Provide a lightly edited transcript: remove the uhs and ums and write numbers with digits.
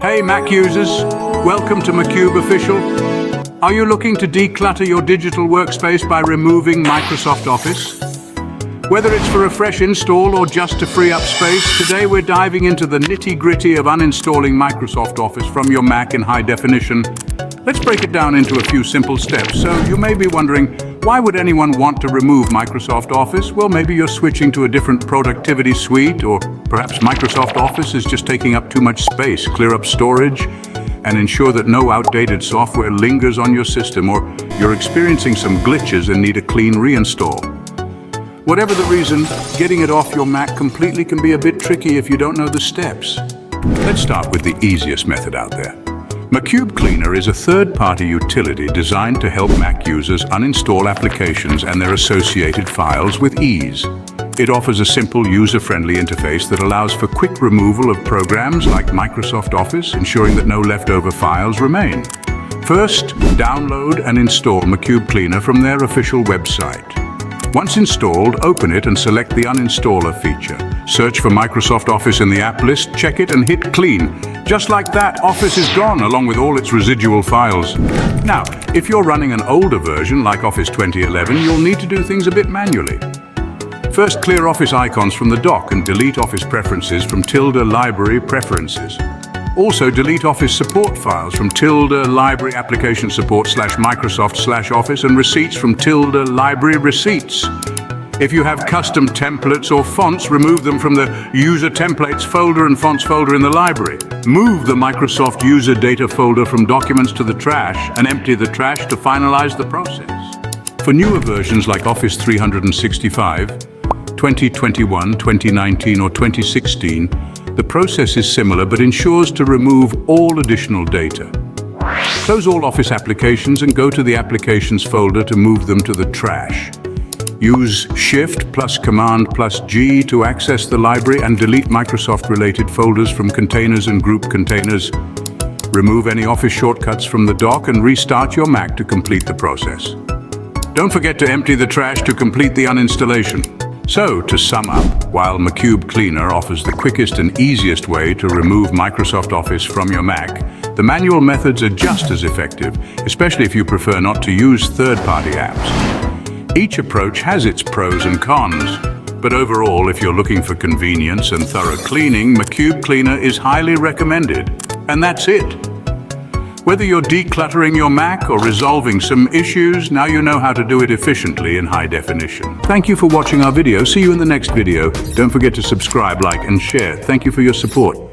Hey Mac users, welcome to Macube Official. Are you looking to declutter your digital workspace by removing Microsoft Office? Whether it's for a fresh install or just to free up space, today we're diving into the nitty-gritty of uninstalling Microsoft Office from your Mac in high definition. Let's break it down into a few simple steps. So you may be wondering, why would anyone want to remove Microsoft Office? Well, maybe you're switching to a different productivity suite, or perhaps Microsoft Office is just taking up too much space. Clear up storage and ensure that no outdated software lingers on your system, or you're experiencing some glitches and need a clean reinstall. Whatever the reason, getting it off your Mac completely can be a bit tricky if you don't know the steps. Let's start with the easiest method out there. Macube Cleaner is a third-party utility designed to help Mac users uninstall applications and their associated files with ease. It offers a simple, user-friendly interface that allows for quick removal of programs like Microsoft Office, ensuring that no leftover files remain. First, download and install Macube Cleaner from their official website. Once installed, open it and select the Uninstaller feature. Search for Microsoft Office in the app list, check it and hit Clean. Just like that, Office is gone along with all its residual files. Now, if you're running an older version like Office 2011, you'll need to do things a bit manually. First, clear Office icons from the dock and delete Office preferences from _library preferences. Also, delete Office support files from _library application support /Microsoft/Office and receipts from _library receipts. If you have custom templates or fonts, remove them from the User Templates folder and Fonts folder in the library. Move the Microsoft User Data folder from Documents to the trash and empty the trash to finalize the process. For newer versions like Office 365, 2021, 2019 or 2016, the process is similar but ensures to remove all additional data. Close all Office applications and go to the Applications folder to move them to the trash. Use Shift+Command+G to access the library and delete Microsoft-related folders from containers and group containers. Remove any Office shortcuts from the dock and restart your Mac to complete the process. Don't forget to empty the trash to complete the uninstallation. So, to sum up, while Macube Cleaner offers the quickest and easiest way to remove Microsoft Office from your Mac, the manual methods are just as effective, especially if you prefer not to use third-party apps. Each approach has its pros and cons, but overall, if you're looking for convenience and thorough cleaning, Macube Cleaner is highly recommended. And that's it. Whether you're decluttering your Mac or resolving some issues, now you know how to do it efficiently in high definition. Thank you for watching our video. See you in the next video. Don't forget to subscribe, like, and share. Thank you for your support.